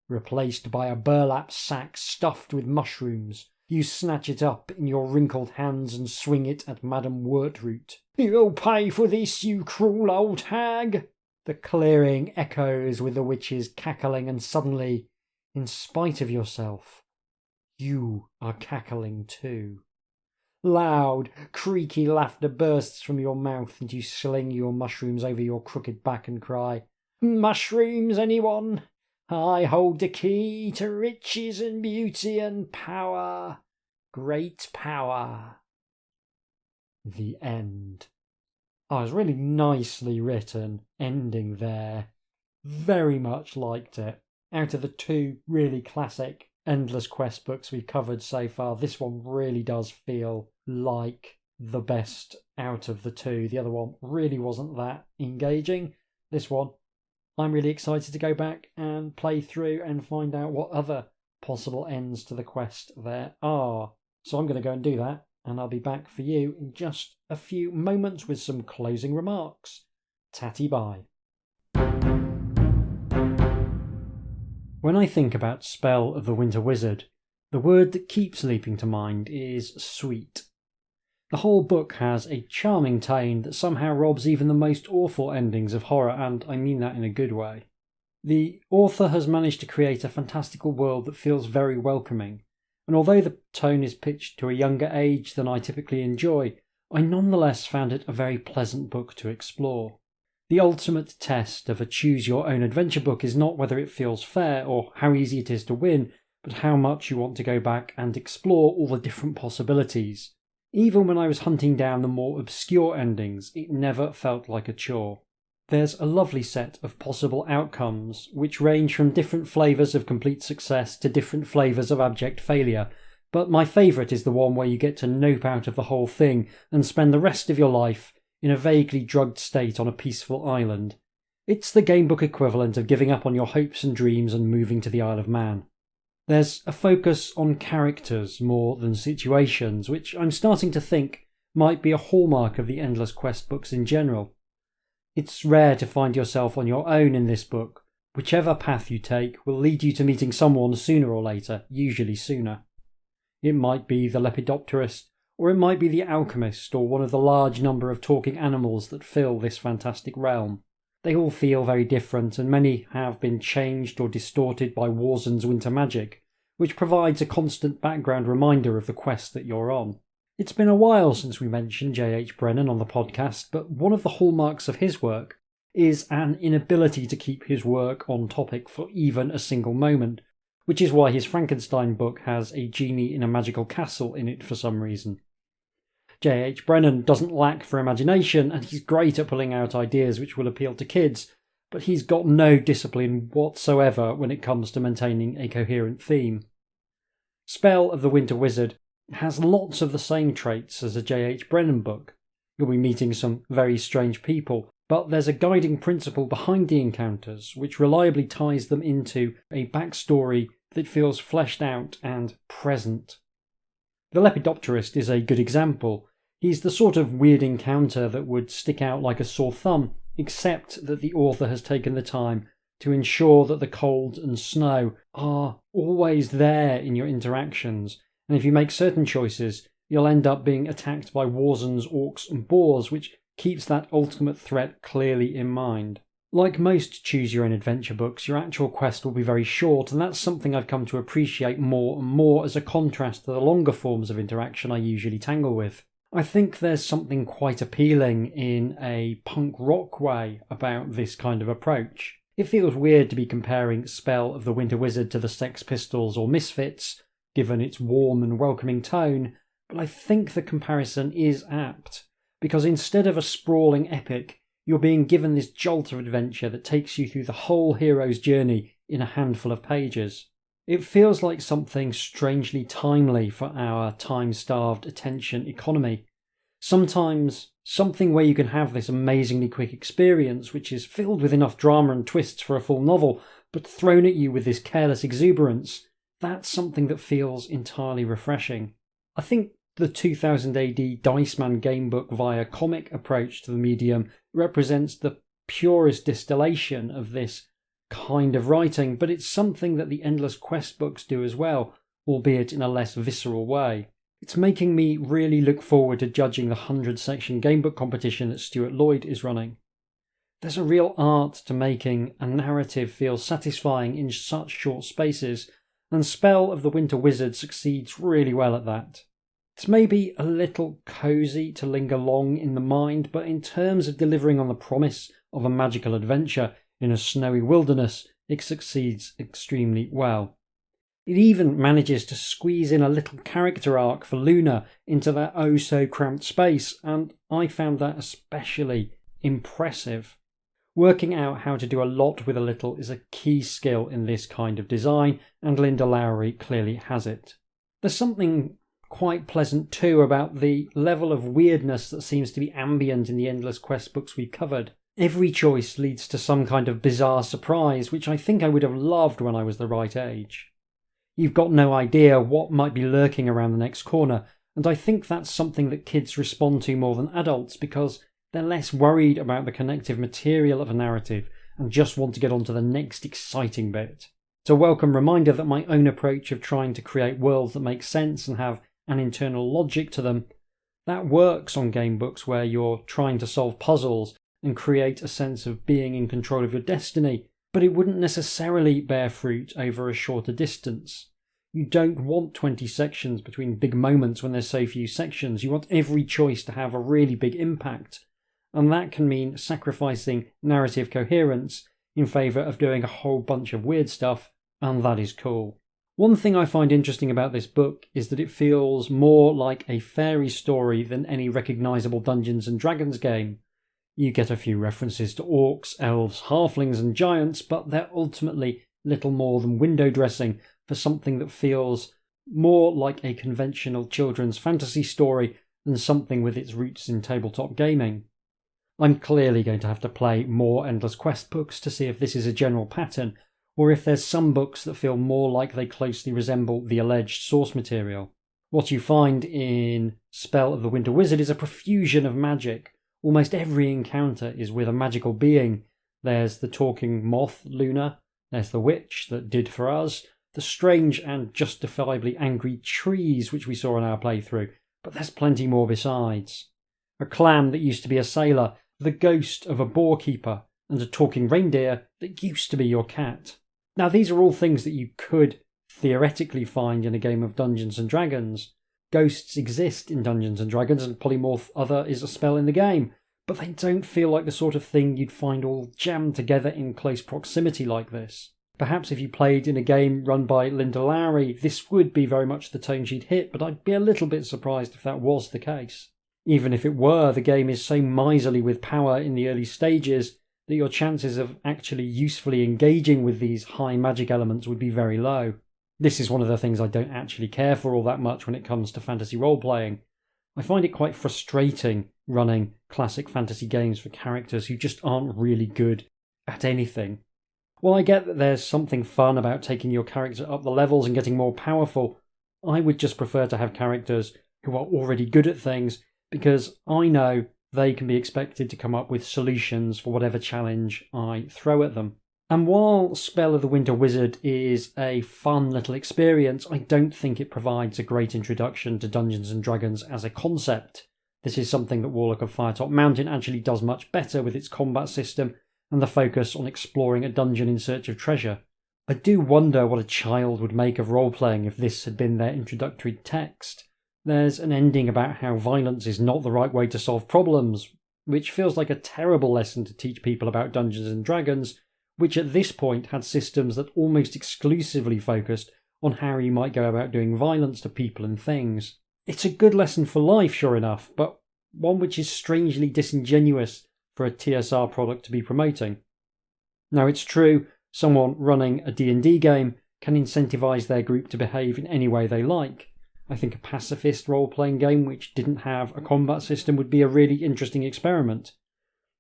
replaced by a burlap sack stuffed with mushrooms. You snatch it up in your wrinkled hands and swing it at Madame Wortroot. You'll pay for this, you cruel old hag. The clearing echoes with the witches cackling, and suddenly, in spite of yourself, you are cackling too. Loud, creaky laughter bursts from your mouth, and you sling your mushrooms over your crooked back and cry, "Mushrooms, anyone? I hold the key to riches and beauty and power. Great power." The end. Oh, it's really nicely written, ending there. Very much liked it. Out of the two really classic Endless Quest books we've covered so far, this one really does feel like the best out of the two. The other one really wasn't that engaging. This one, I'm really excited to go back and play through and find out what other possible ends to the quest there are. So I'm going to go and do that, and I'll be back for you in just a few moments with some closing remarks. Tatty bye. When I think about Spell of the Winter Wizard, the word that keeps leaping to mind is sweet. The whole book has a charming tone that somehow robs even the most awful endings of horror, and I mean that in a good way. The author has managed to create a fantastical world that feels very welcoming, and although the tone is pitched to a younger age than I typically enjoy, I nonetheless found it a very pleasant book to explore. The ultimate test of a choose-your-own-adventure book is not whether it feels fair or how easy it is to win, but how much you want to go back and explore all the different possibilities. Even when I was hunting down the more obscure endings, it never felt like a chore. There's a lovely set of possible outcomes, which range from different flavours of complete success to different flavours of abject failure, but my favourite is the one where you get to nope out of the whole thing and spend the rest of your life in a vaguely drugged state on a peaceful island. It's the gamebook equivalent of giving up on your hopes and dreams and moving to the Isle of Man. There's a focus on characters more than situations, which I'm starting to think might be a hallmark of the Endless Quest books in general. It's rare to find yourself on your own in this book. Whichever path you take will lead you to meeting someone sooner or later, usually sooner. It might be the Lepidopterist, or it might be the alchemist, or one of the large number of talking animals that fill this fantastic realm. They all feel very different, and many have been changed or distorted by Warzen's winter magic, which provides a constant background reminder of the quest that you're on. It's been a while since we mentioned J.H. Brennan on the podcast, but one of the hallmarks of his work is an inability to keep his work on topic for even a single moment, which is why his Frankenstein book has a genie in a magical castle in it for some reason. J.H. Brennan doesn't lack for imagination, and he's great at pulling out ideas which will appeal to kids, but he's got no discipline whatsoever when it comes to maintaining a coherent theme. Spell of the Winter Wizard has lots of the same traits as a J.H. Brennan book. You'll be meeting some very strange people, but there's a guiding principle behind the encounters which reliably ties them into a backstory that feels fleshed out and present. The Lepidopterist is a good example. He's the sort of weird encounter that would stick out like a sore thumb, except that the author has taken the time to ensure that the cold and snow are always there in your interactions, and if you make certain choices, you'll end up being attacked by Warzen's orcs and boars, which keeps that ultimate threat clearly in mind. Like most choose-your-own-adventure books, your actual quest will be very short, and that's something I've come to appreciate more and more as a contrast to the longer forms of interaction I usually tangle with. I think there's something quite appealing in a punk rock way about this kind of approach. It feels weird to be comparing Spell of the Winter Wizard to the Sex Pistols or Misfits, given its warm and welcoming tone, but I think the comparison is apt, because instead of a sprawling epic, you're being given this jolt of adventure that takes you through the whole hero's journey in a handful of pages. It feels like something strangely timely for our time-starved attention economy. Sometimes something where you can have this amazingly quick experience which is filled with enough drama and twists for a full novel, but thrown at you with this careless exuberance, that's something that feels entirely refreshing. I think the 2000 AD Dice Man gamebook via comic approach to the medium represents the purest distillation of this kind of writing, but it's something that the Endless Quest books do as well, albeit in a less visceral way. It's making me really look forward to judging the 100-section gamebook competition that Stuart Lloyd is running. There's a real art to making a narrative feel satisfying in such short spaces, and Spell of the Winter Wizard succeeds really well at that. It's maybe a little cosy to linger long in the mind, but in terms of delivering on the promise of a magical adventure in a snowy wilderness, it succeeds extremely well. It even manages to squeeze in a little character arc for Luna into that oh-so-cramped space, and I found that especially impressive. Working out how to do a lot with a little is a key skill in this kind of design, and Linda Lowery clearly has it. There's something quite pleasant too about the level of weirdness that seems to be ambient in the Endless Quest books we've covered. Every choice leads to some kind of bizarre surprise, which I think I would have loved when I was the right age. You've got no idea what might be lurking around the next corner, and I think that's something that kids respond to more than adults because they're less worried about the connective material of a narrative and just want to get on to the next exciting bit. It's a welcome reminder that my own approach of trying to create worlds that make sense and have an internal logic to them, that works on game books where you're trying to solve puzzles and create a sense of being in control of your destiny, but it wouldn't necessarily bear fruit over a shorter distance. You don't want 20 sections between big moments when there's so few sections. You want every choice to have a really big impact, and that can mean sacrificing narrative coherence in favour of doing a whole bunch of weird stuff, and that is cool. One thing I find interesting about this book is that it feels more like a fairy story than any recognisable Dungeons & Dragons game. You get a few references to orcs, elves, halflings and giants, but they're ultimately little more than window dressing for something that feels more like a conventional children's fantasy story than something with its roots in tabletop gaming. I'm clearly going to have to play more Endless Quest books to see if this is a general pattern, or if there's some books that feel more like they closely resemble the alleged source material. What you find in Spell of the Winter Wizard is a profusion of magic. Almost every encounter is with a magical being. There's the talking moth, Luna. There's the witch that did for us. The strange and justifiably angry trees which we saw in our playthrough. But there's plenty more besides. A clam that used to be a sailor. The ghost of a boar keeper. And a talking reindeer that used to be your cat. Now these are all things that you could theoretically find in a game of Dungeons & Dragons. Ghosts exist in Dungeons & Dragons and Polymorph Other is a spell in the game, but they don't feel like the sort of thing you'd find all jammed together in close proximity like this. Perhaps if you played in a game run by Linda Lowery, this would be very much the tone she'd hit, but I'd be a little bit surprised if that was the case. Even if it were, the game is so miserly with power in the early stages that your chances of actually usefully engaging with these high magic elements would be very low. This is one of the things I don't actually care for all that much when it comes to fantasy role-playing. I find it quite frustrating running classic fantasy games for characters who just aren't really good at anything. While I get that there's something fun about taking your character up the levels and getting more powerful, I would just prefer to have characters who are already good at things, because I know they can be expected to come up with solutions for whatever challenge I throw at them. And while Spell of the Winter Wizard is a fun little experience, I don't think it provides a great introduction to Dungeons & Dragons as a concept. This is something that Warlock of Firetop Mountain actually does much better with its combat system and the focus on exploring a dungeon in search of treasure. I do wonder what a child would make of role-playing if this had been their introductory text. There's an ending about how violence is not the right way to solve problems, which feels like a terrible lesson to teach people about Dungeons & Dragons, which at this point had systems that almost exclusively focused on how you might go about doing violence to people and things. It's a good lesson for life, sure enough, but one which is strangely disingenuous for a TSR product to be promoting. Now it's true, someone running a D&D game can incentivise their group to behave in any way they like. I think a pacifist role-playing game which didn't have a combat system would be a really interesting experiment.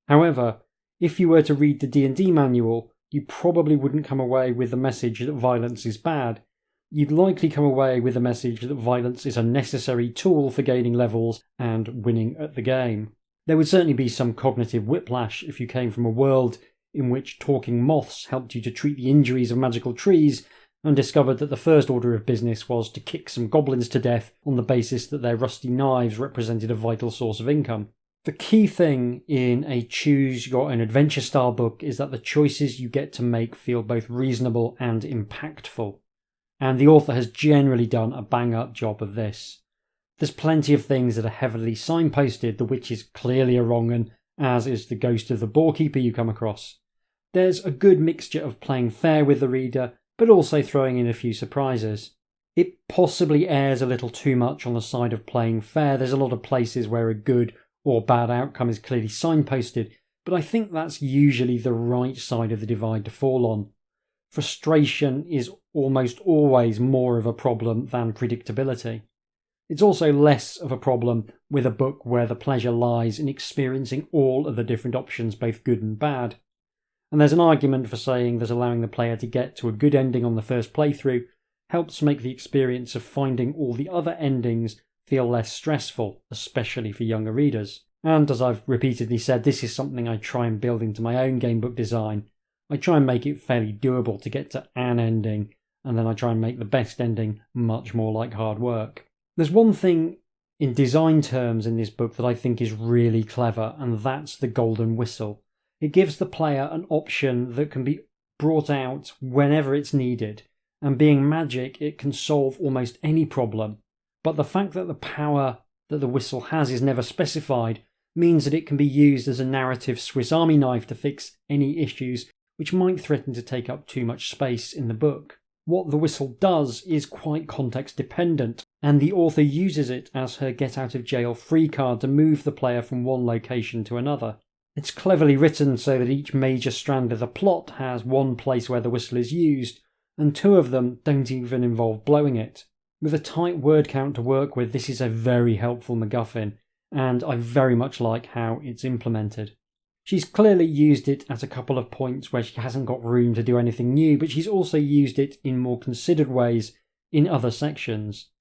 However, if you were to read the D&D manual, you probably wouldn't come away with the message that violence is bad. You'd likely come away with the message that violence is a necessary tool for gaining levels and winning at the game. There would certainly be some cognitive whiplash if you came from a world in which talking moths helped you to treat the injuries of magical trees and discovered that the first order of business was to kick some goblins to death on the basis that their rusty knives represented a vital source of income. The key thing in a choose your own adventure style book is that the choices you get to make feel both reasonable and impactful. And the author has generally done a bang-up job of this. There's plenty of things that are heavily signposted, the which is clearly a wrong un, as is the ghost of the boarkeeper you come across. There's a good mixture of playing fair with the reader, but also throwing in a few surprises. It possibly errs a little too much on the side of playing fair. There's a lot of places where a good or bad outcome is clearly signposted, but I think that's usually the right side of the divide to fall on. Frustration is almost always more of a problem than predictability. It's also less of a problem with a book where the pleasure lies in experiencing all of the different options, both good and bad. And there's an argument for saying that allowing the player to get to a good ending on the first playthrough helps make the experience of finding all the other endings feel less stressful, especially for younger readers. And as I've repeatedly said, this is something I try and build into my own gamebook design. I try and make it fairly doable to get to an ending, and then I try and make the best ending much more like hard work. There's one thing in design terms in this book that I think is really clever, and that's the golden whistle. It gives the player an option that can be brought out whenever it's needed, and being magic, it can solve almost any problem. But the fact that the power that the whistle has is never specified means that it can be used as a narrative Swiss Army knife to fix any issues which might threaten to take up too much space in the book. What the whistle does is quite context dependent, and the author uses it as her get out of jail free card to move the player from one location to another. It's cleverly written so that each major strand of the plot has one place where the whistle is used, and two of them don't even involve blowing it. With a tight word count to work with, this is a very helpful MacGuffin, and I very much like how it's implemented. She's clearly used it at a couple of points where she hasn't got room to do anything new, but she's also used it in more considered ways in other sections.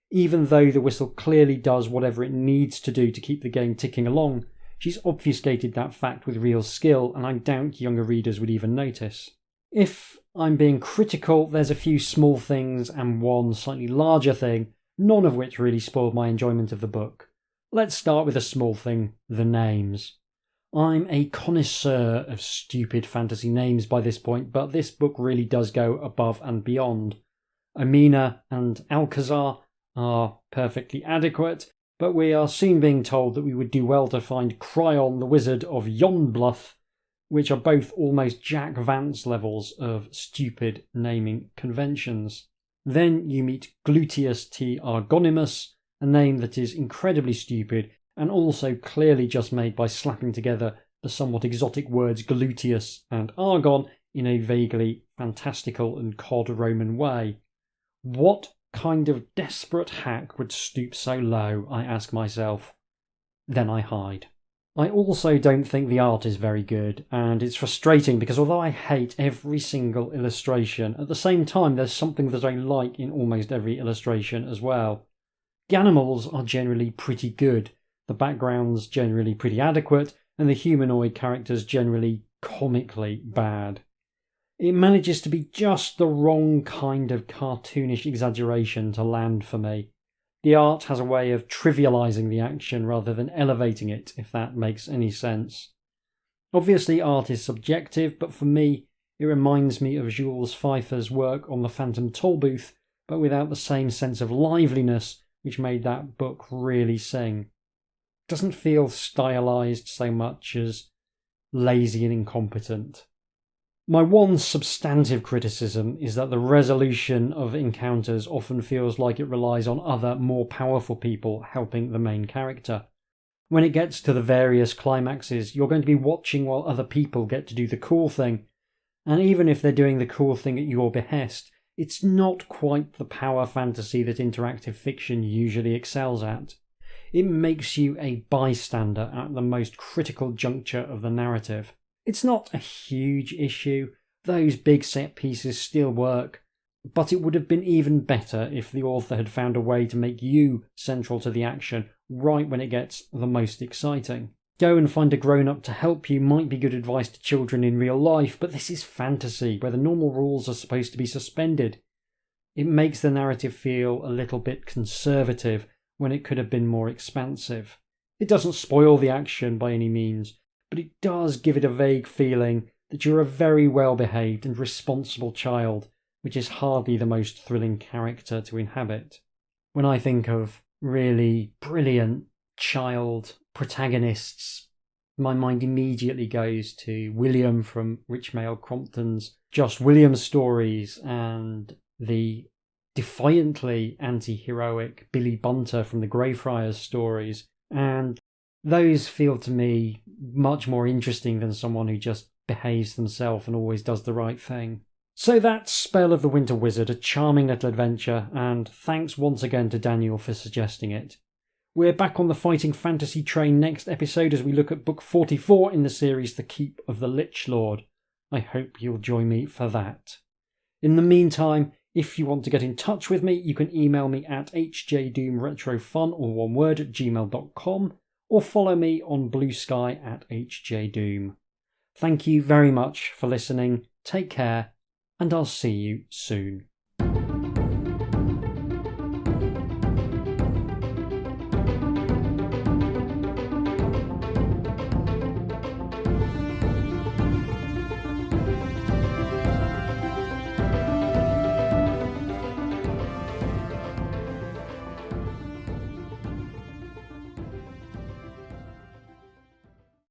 Even though the whistle clearly does whatever it needs to do to keep the game ticking along, she's obfuscated that fact with real skill, and I doubt younger readers would even notice. If I'm being critical, there's a few small things and one slightly larger thing, none of which really spoiled my enjoyment of the book. Let's start with a small thing, the names. I'm a connoisseur of stupid fantasy names by this point, but this book really does go above and beyond. Amina and Alcazar are perfectly adequate, but we are soon being told that we would do well to find Cryon the Wizard of Yonbluth, which are both almost Jack Vance levels of stupid naming conventions. Then you meet Gluteus T. Argonimus, a name that is incredibly stupid and also clearly just made by slapping together the somewhat exotic words gluteus and argon in a vaguely fantastical and cod Roman way. What kind of desperate hack would stoop so low, I ask myself. Then I hide. I also don't think the art is very good, and it's frustrating because although I hate every single illustration, at the same time there's something that I like in almost every illustration as well. The animals are generally pretty good, the background's generally pretty adequate, and the humanoid characters generally comically bad. It manages to be just the wrong kind of cartoonish exaggeration to land for me. The art has a way of trivialising the action rather than elevating it, if that makes any sense. Obviously art is subjective, but for me it reminds me of Jules Pfeiffer's work on the Phantom Tollbooth, but without the same sense of liveliness which made that book really sing. It doesn't feel stylised so much as lazy and incompetent. My one substantive criticism is that the resolution of encounters often feels like it relies on other, more powerful people helping the main character. When it gets to the various climaxes, you're going to be watching while other people get to do the cool thing, and even if they're doing the cool thing at your behest, It's not quite the power fantasy that interactive fiction usually excels at. It makes you a bystander at the most critical juncture of the narrative. It's not a huge issue, those big set pieces still work, but it would have been even better if the author had found a way to make you central to the action right when it gets the most exciting. Go and find a grown-up to help you might be good advice to children in real life, but this is fantasy, where the normal rules are supposed to be suspended. It makes the narrative feel a little bit conservative when it could have been more expansive. It doesn't spoil the action by any means, but it does give it a vague feeling that you're a very well-behaved and responsible child, which is hardly the most thrilling character to inhabit. When I think of really brilliant child protagonists, my mind immediately goes to William from Richmail Crompton's Joss Williams stories and the defiantly anti-heroic Billy Bunter from the Greyfriars stories, and those feel to me much more interesting than someone who just behaves themselves and always does the right thing. So that's Spell of the Winter Wizard, a charming little adventure, and thanks once again to Daniel for suggesting it. We're back on the fighting fantasy train next episode as we look at book 44 in the series The Keep of the Lich Lord. I hope you'll join me for that. In the meantime, if you want to get in touch with me, you can email me at hjdoomretrofun, all one word, at gmail.com, or follow me on Blue Sky at hjdoom. Thank you very much for listening, take care, and I'll see you soon.